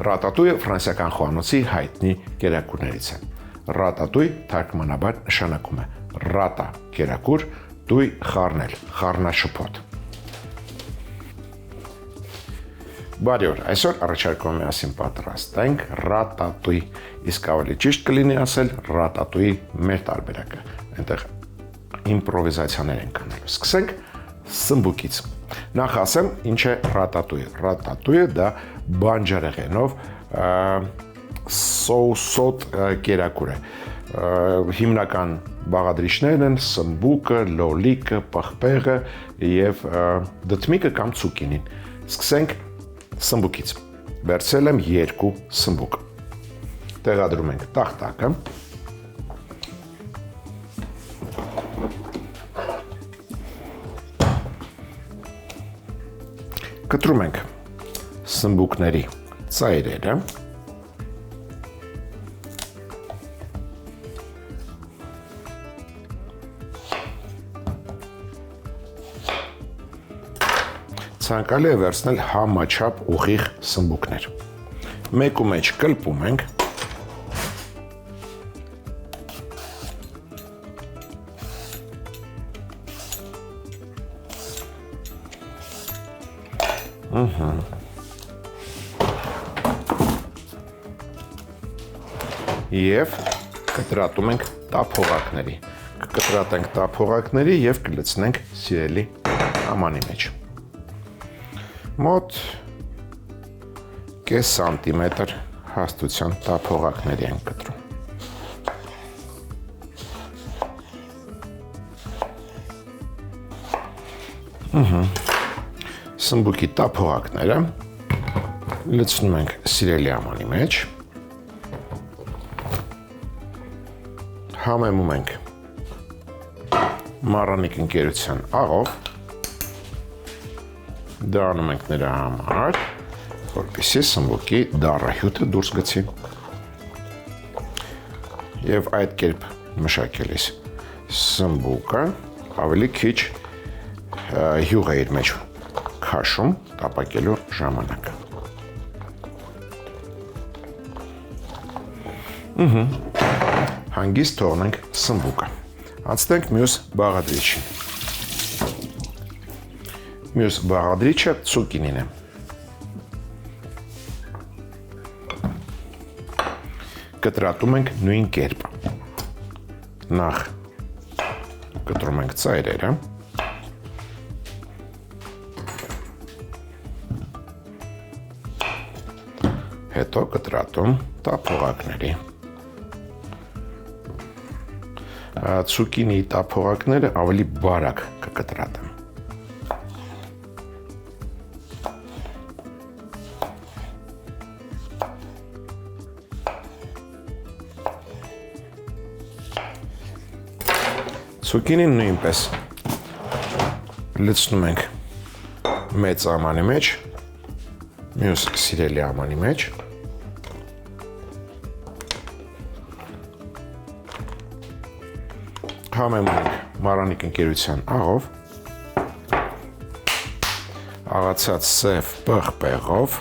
Ռատատույը ֆրանսիական խոհանոցի հայտնի կերակուրներից է։ Ռատատույ թարգմանաբար նշանակում է ռատա կերակուր, տույ խառնել, խառնաշփոթ։ Բարի օր, այսօր առաջարկում եմ միասին պատրաստենք ռատատույ, իսկ ավելի ճիշտ կլինի ասել ռատատույի մեր տարբերակը։ Այնտեղ իմպրովիզացիաներ ենք անելու։ Սկսենք սմբուկից։ Նախ ասեմ, ինչ է ռատատույը։ Ռատատույը դա բանջարեղենով սոուսոտ կերակուր է։ Հիմնական բաղադրիչներն են սմբուկը, լոլիկը, պղպեղը եւ դդմիկը կամ ցուկինին։ Սկսենք սմբուկից։ Վերցրել եմ 2 սմբուկ։ Տեղադրում ենք տախտակը։ Կտրում ենք սմբուկների ծայրերը։ Ցանկալի է վերցնել համաչափ ուղիղ սմբուկներ։ Մեկու մեջ կլպում ենք։ Եվ կտրատում ենք տափողակների։ Կկտրատենք տափողակների եւ կլցնենք սիրելի ամանի մեջ։ Մոտ կես սանտիմետր հաստության տափողակների ենք կտրում։ Սմբուկի տափողակները լցնում ենք սիրելի ամանի մեջ։ Համեմում ենք մառանիկ ընկերության աղով, դառնում ենք նրա համար, որպեսզի սմբուկի դառահյութը դուրս գցի։ Եվ այդ կերպ մշակելիս սմբուկը ավելի քիչ հյուղ է իր մեջ քաշում տապակելու ժամանակ։ Հանգիստ թողնենք սմբուկը։ Անցնենք մյուս բաղադրիչին։ Մյուս բաղադրիչը ցուկինին է։ Կտրատում ենք նույն կերպ։ Նախ կտրում ենք ծայրերը։ Հետո կտրատում տափողակների։ Ցուկինի տափողակները ավելի բարակ կկտրատեմ։ Ցուկինին նույնպես լցնում ենք մեծ ամանի մեջ, մյուս սիրելի ամանի մեջ։ Համեմում ենք մառանիկ ընկերության աղով, աղացած սև պղպեղով,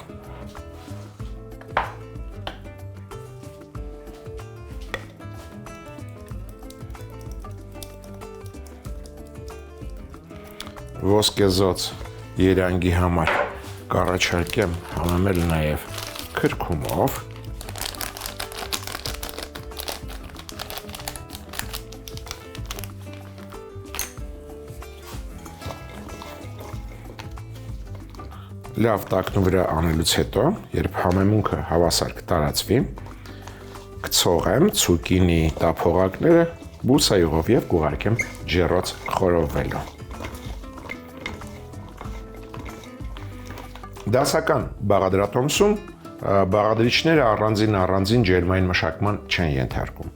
ոսկեզոծ երանգի համար կառաջարկեմ համեմել նաև քրքումով, լավ տակնու վրա անելուց հետո, երբ համեմունքը հավասար կտարածվի, կցողեմ ցուկինի տափողակները բուսայուղով եւ կուղարկեմ ջեռոց խորովվելու։ Դասական բաղադրատոմսում բաղադրիչները առանձին ջերմային մշակման չեն ենթարկում,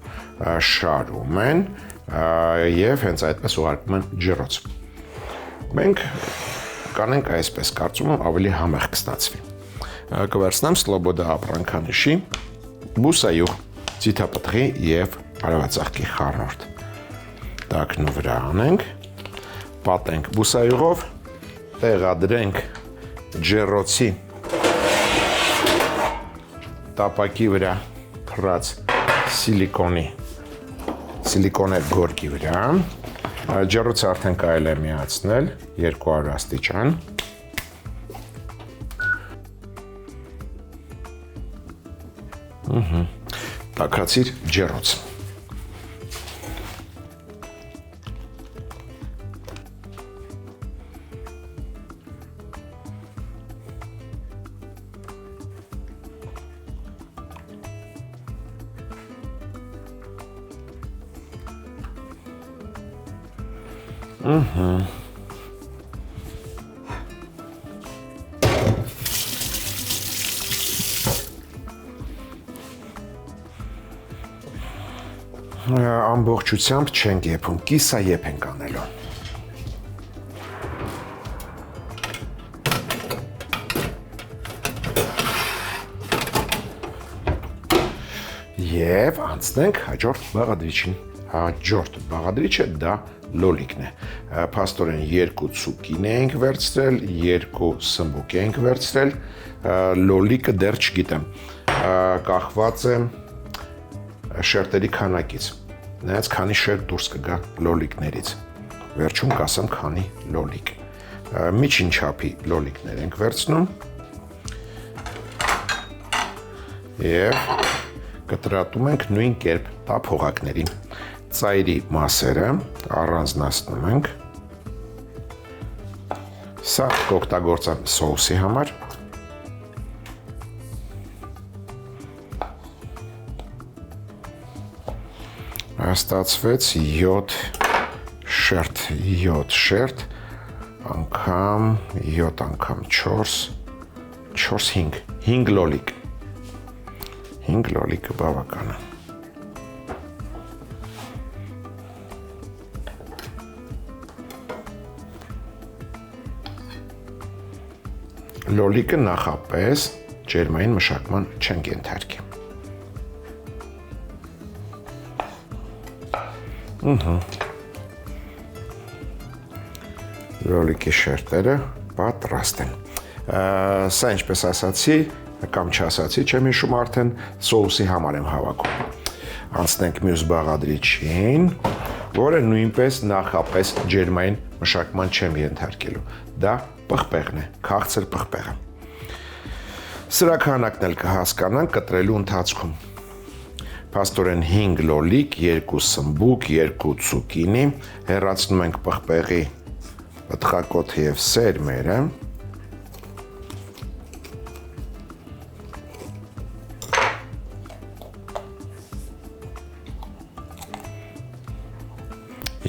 շարում են եւ հենց այդպես ուղարկում են ջեռոց։ Մենք կանենք այսպես, կարծում եմ ավելի համեղ կստացվի։ Կվերցնեմ Սլոբոդա ապրանքանիշի բուսայուղ, ձիթապտղի եւ արևածաղկի խառնուրդ։ Տակնու վրա անենք, պատենք բուսայուղով, տեղադրենք ջեռոցի տապակի վրա փռած սիլիկոնե գորգի վրա։ Ջեռոցը արդեն կարելի է միացնել 200 աստիճան։ Տաքացիր ջեռոց։ Ամբողջությամբ չենք եփում, կիսաեփ ենք անելու։ Եվ անցնենք հաջորդ բաղադրիչին։ Հաջորդ բաղադրիչը դա լոլիկն է։ Փաստորեն 2 ցուկինի ենք վերցրել, 2 սմբուկ ենք վերցրել, լոլիկը դեռ չգիտեմ, կախված է շերտերի քանակից։ Նայած քանի շերտ դուրս կգա լոլիկներից։ Վերջում կասեմ քանի լոլիկ։ Միջին չափի լոլիկներ ենք վերցնում։ Եվ կտրատում ենք նույն կերպ տափողակներին։ Ծայրի մասերը առանձնացնում ենք։ Սա կօգտագործեմ սոուսի համար։ Ստացվեց 7 շերտ, անգամ 7 անգամ 4, 5 լոլիկ։ 5 լոլիկը բավական է։ Լոլիկը նախապես ջերմային մշակման չենք ենթարկի։ Լոլիկի շերտերը պատրաստ են։ Սա ինչպես ասացի, կամ չասացի, չեմ հիշում արդեն, սոուսի համար եմ հավաքում։ Անցնենք մյուս բաղադրիչին, որը նույնպես նախապես ջերմային մշակման չեմ ենթարկելու։ Դա պղպեղն է, քաղցր պղպեղը։ Սրա քանակն էլ կհասկանանք կտրելու ընթացքում։ Փաստորեն 5 լոլիկ, 2 սմբուկ, 2 ցուկինի, հեռացնում ենք պղպեղի պտղակոթը եւ սերմերը։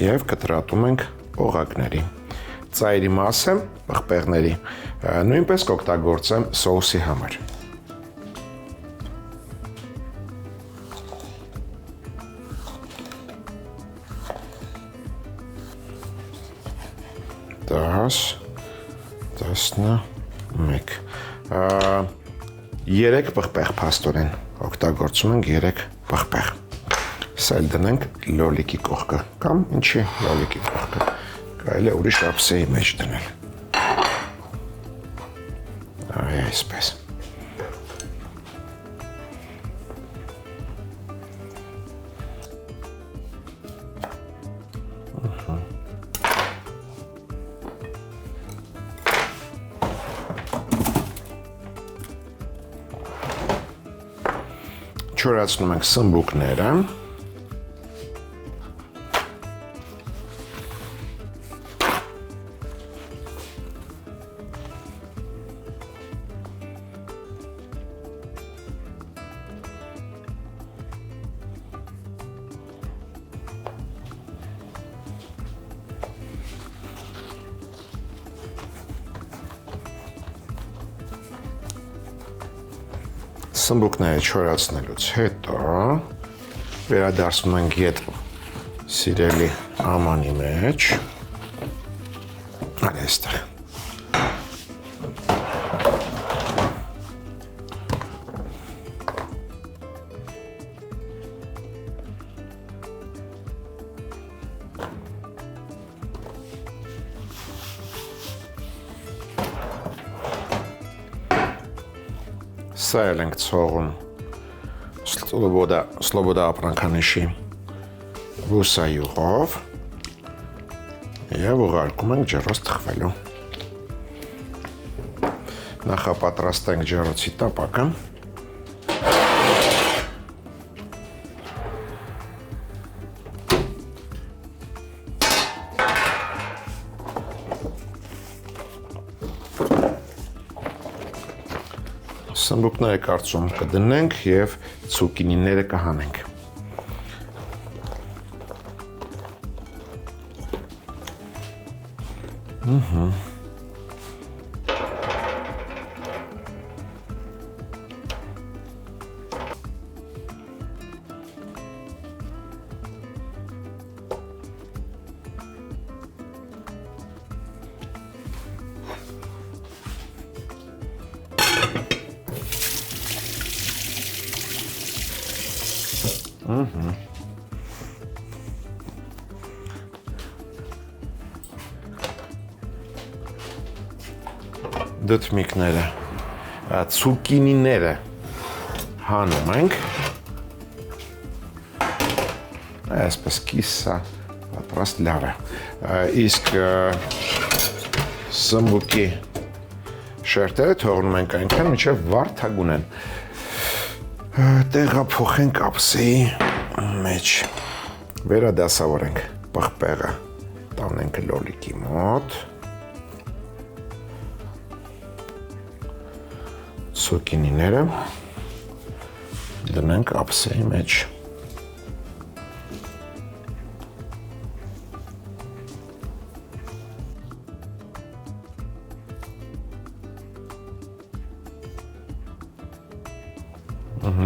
Եվ կտրատում ենք օղակների։ Ծայրի մասը պղպեղների նույնպես կօգտագործեմ սոուսի համար։ Մեկ 3 պղպեղ փաստորեն օգտագործում ենք 3 պղպեղ։ Սա էլ դնենք լոլիկի կողքը կամ ինչի լոլիկի կողքը։ Կարելի է ուրիշ ափսեի մեջ դնել։ Այսպես։ Չորացնում ենք սմբուկները։ Սմբուկները չորացնելուց հետո վերադարձնում ենք ետ սիրելի ամանի մեջ։ Այստեղ։ Սա էլ ենք ցողում Սլոբոդա ապրանքանիշի բուսայուղով և ուղարկում ենք ջեռոց թխվելու։ Նախապատրաստենք ջեռոցի տապակը։ Սմբուկները կարծում կդնենք և ցուկինիները կհանենք։ Դդմիկները, ցուկինիները հանում ենք, այսպես կիսա պատրաստ լավ է, իսկ սմբուկի շերտերը թողնում ենք այնքան, մինչև վարդագույն են, տեղափոխենք ափսեի մեջ, վերադասավորենք պղպեղը, տանենք լոլիկի մոտ, ցուկինիները դնենք ափսեի մեջ։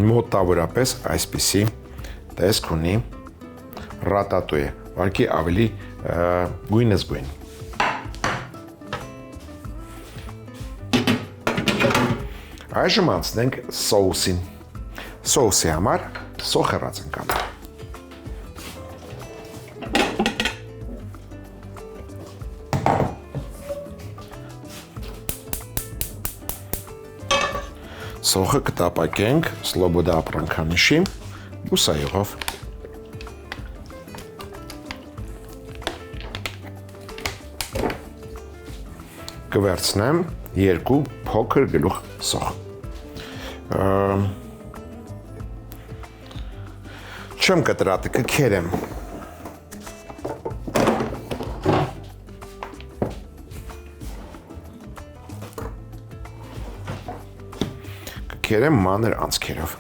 Մոտավորապես այսպիսի տեսք ունի ռատատույը, վարկի ավելի գույնզգույն։ Այժմ անցնենք սոուսին։ Սոուսի համար սոխեռած ենք անում։ Սոխը կտապակենք սլոբոդա ապրանքանիշի բուսայուղով։ Կվերցնեմ 2 փոքր գլուխ սոխ։ Չեմ կտրատի, կքերեմ։ Կքերեմ մանր անցքերով։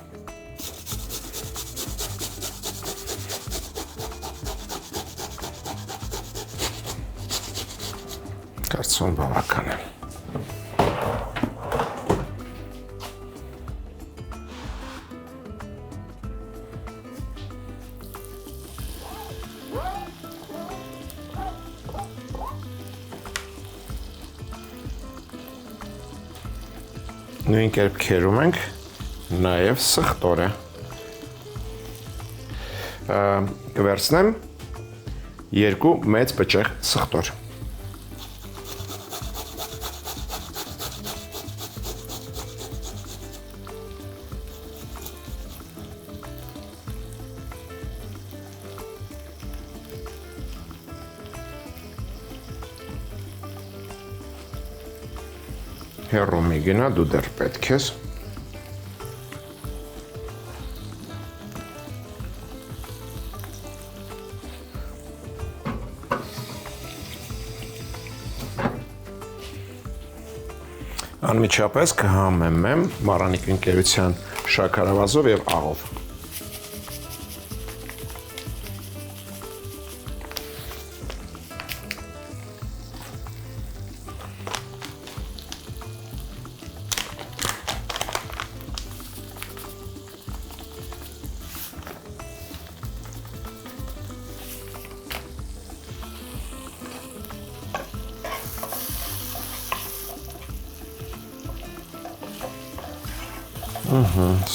Կարծում բավական է։ Նույն կերպ քերում ենք նաև սխտորը։ Կվերցնեմ 2 մեծ բճեղ սխտոր։ Հեռու մի գնա, դու դեռ պետք ես։ Անմիջապես կհամեմեմ Մարանիկ ընկերության շաքարավազով և աղով։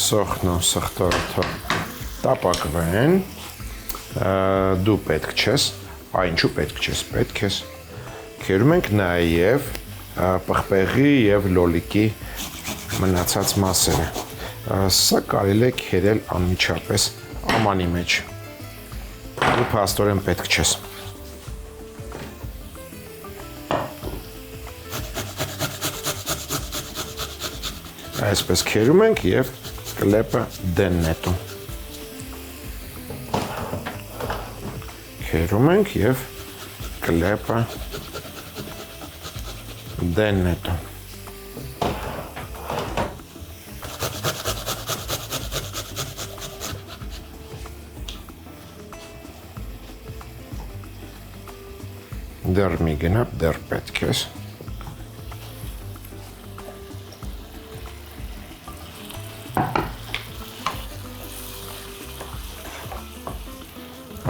Սոխն ու սխտորը տապակվեն, դու պետք չես, այնչու պետք չես, պետք ես, քերում ենք նաև պղպեղի և լոլիկի մնացած մասերը, Սա կարելի է քերել անմիջապես ամանի մեջ։ Ու փաստորեն պետք չես։ Այսպես քերում ենք եւ կլեպը դենն նետում։ Քերում ենք եւ կլեպը դենն նետում։ Դեռ մի գնա, դեռ պետք ես։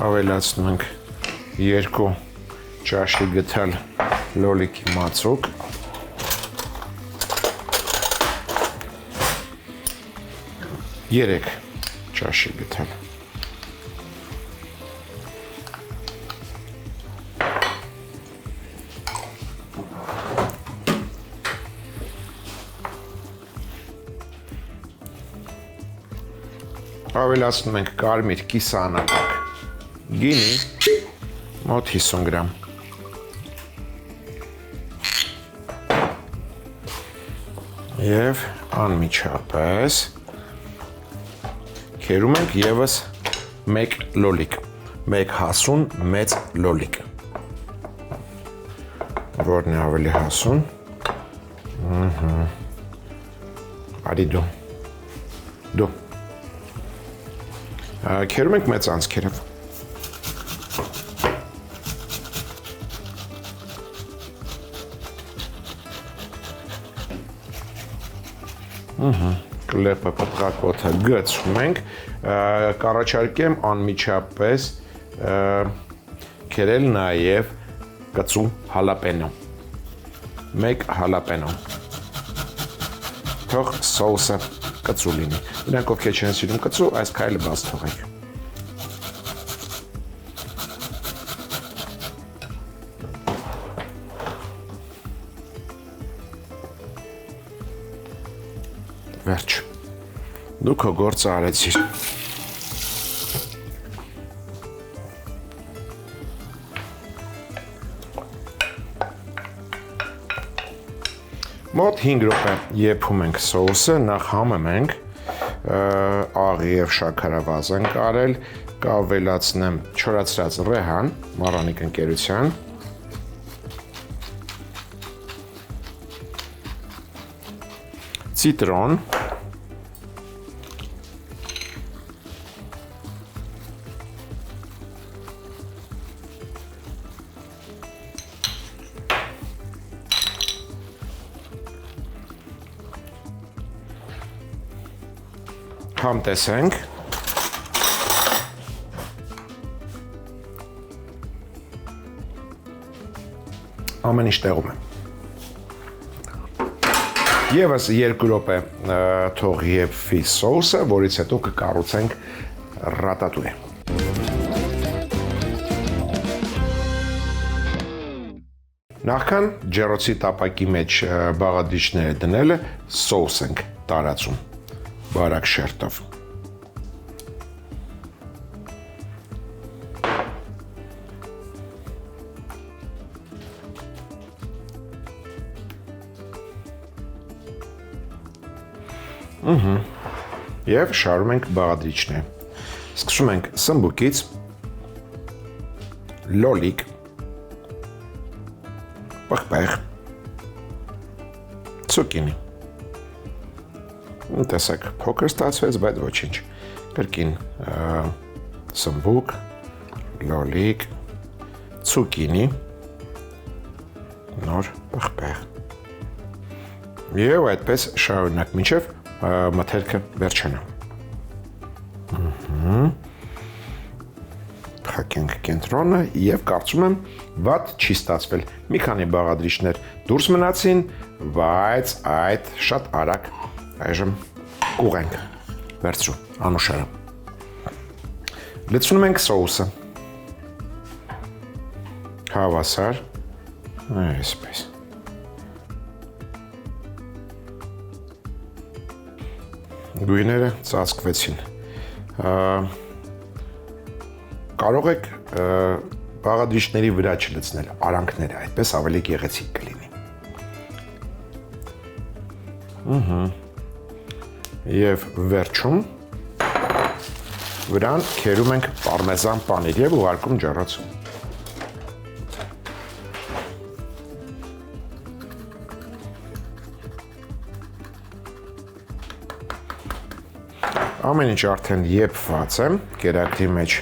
Ավելացնում ենք 2 ճաշի գթալ լոլիկի մածուկ։ Երեք ճաշի գթալ։ Ավելացնում ենք կարմիր կիսանապակ գինի մոտ 50 գրամ։ Եվ անմիջապես քերում ենք եւս 1 լոլիկ, 1 հասուն մեծ լոլիկ։ Որն է ավելի հասուն։ Արի դու։ Քերում ենք մեծ անցքերով։ Կլեպը պտղակոթը գցում ենք, կառաջարկեմ անմիջապես քերել նաև կծու հալապենո, 1 հալապենո, թող սոուսը կծու լինի, նրանք ովքեր չեն սիրում կծու, այս քայլը բաց թողեք։ Վերջ, դու քո գործը արեցիր։ Մոտ 5 րոպե եփում ենք սոուսը, նախ համում ենք, աղի եւ շաքարավազ ենք արել, կավելացնեմ չորացրած ռեհան, մառանիկ ընկերության, ցիտրոն, համ տեսենք, ամեն ինչ տեղում է։ Եվս 2 րոպե թող եփվի սոուսը, որից հետո կկառուցենք ռատատույե։ Նախքան ջեռոցի տապակի մեջ բաղադրիչները դնելը սոուս ենք տարածում բարակ շերտով։ Եվ շարում ենք բաղադրիչները։ Սկսում ենք սմբուկից, լոլիկ, պղպեղ, ցուկինի։ Տեսեք, փոքր ստացվեց, բայց ոչինչ։ Կրկին սմբուկ, լոլիկ, ցուկինի, նոր պղպեղ։ Եվ այդպես շարունակ մինչև մթերքը վերջանա։ Փակենք կենտրոնը եւ կարծում եմ վատ չի ստացվել։ Մի քանի բաղադրիչներ դուրս մնացին, բայց այդ շատ արագ այժմ կուղենք։ Վերցրու, անուշարը։ Լցնում ենք սոուսը։ Հավասար, այսպես։ գույները ծածկվեցին։ Կարող եք բաղադրիչների վրա չլցնել արանքները, այդպես ավելի գեղեցիկ կլինի։ Եվ վերջում վրան քերում ենք պարմեզան պանիր եւ ուղարկում ջեռոց։ Ամեն ինչ արդեն եփված է կերակրի մեջ։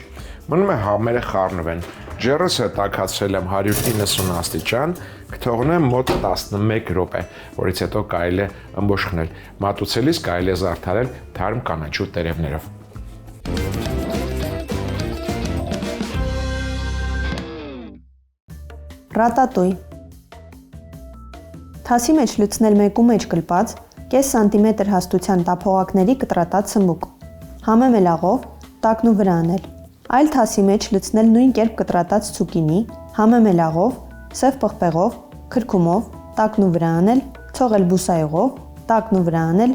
Մնում է համերը խառնվեն։ Ջեռոցը տաքացրել եմ 190 աստիճան, կթողնեմ մոտ 11 րոպե, որից հետո կարելի է ըմբոշխնել։ Մատուցելիս կարելի է զարդարել թարմ կանաչու տերևներով։ Ռատատույ։ Թասի մեջ լցնել մեկու մեջ կլպած կես սանտիմետր հաստության տափողակների կտրատած սմբուկ։ Համը մելաղով տակն ու վրա անել։ Այլ թասի մեջ լցնել նույն կերպ կտրատած ցուկինի, համը մելաղով, սև պղպեղով, քրքումով, տակն ու վրա անել, ցողել բուսայողով, տակն ու վրա անել,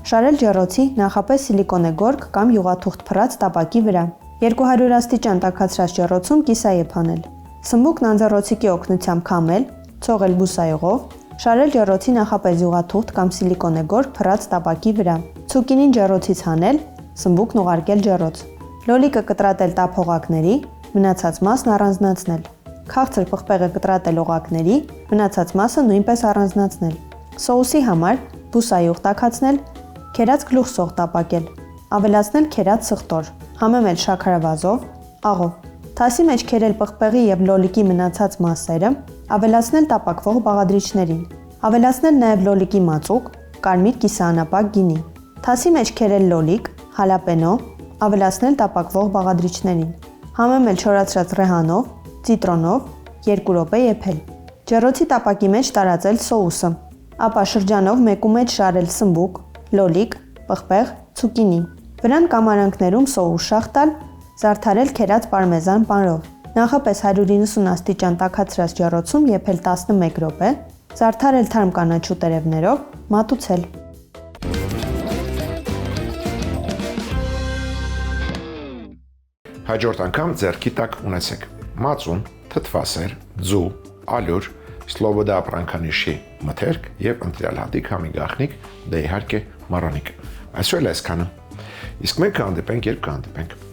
շարել ջեռոցի նախապես սիլիկոնե գորգ կամ յուղաթուղթ փռած տապակի վրա։ 200 աստիճան տաքացրած ջեռոցում կիսաեփ անել։ Սմբուկն անձեռոցիկի օգնությամբ քամել, ցողել բուսայողով, շարել ջեռոցի նախապես յուղաթուղթ կամ սիլիկոնե գորգ փռած տապակի վրա։ Ցուկինին ջեռոցից հանել, սմբուկն ուղարկել ջեռոց։ Լոլիկը կտրատել տափողակների, մնացած մասն առանձնացնել։ Քաղցր պղպեղը կտրատել օղակների, մնացած մասը նույնպես առանձնացնել։ Սոուսի համար բուսայուղ տաքացնել, քերած գլուխսող տապակել, ավելացնել քերած սխտոր, համեմել շաքարավազով, աղով։ Թասի մեջ քերել պղպեղի եւ լոլիկի մնացած մասերը, ավելացնել տապակվող բաղադրիչներին, ավելացնել նաեւ լոլիկի մածուկ, կարմիր կիսաանապակ գինի։ Թասի մեջ քերել լոլիկ, հալապենո, ավելացնել տապակվող բաղադրիչներին, համեմել չորացրած ռեհանով, ցիտրոնով, 2 րոպե եփել։ Ջեռոցի տապակի մեջ տարածել սոուսը, ապա շրջանով մեկու մեջ շարել սմբուկ, լոլիկ, պղպեղ, ցուկինի։ Վրան կամ արանքներում սոուս շաղ տալ, զարդարել քերած պարմեզան պանրով։ Նախապես 190 աստիճան տաքացրած ջեռոցում եփել 11 րոպե, զարդարել թարմ կանաչու տերևներով, մատուցել։ Հաջորդ անգամ ձեռքի տակ ունեցեք մածուն, թթվասեր, ձու, ալյուր, սլոբոդա ապրանքանիշի մթերք եւ ընտրյալ հատիկ համի գաղտնիք, դե իհարկե մառանիկ։ Այսօր էլ այսքանը։ Իսկ մենք կհանդիպենք, երբ կհանդիպենք։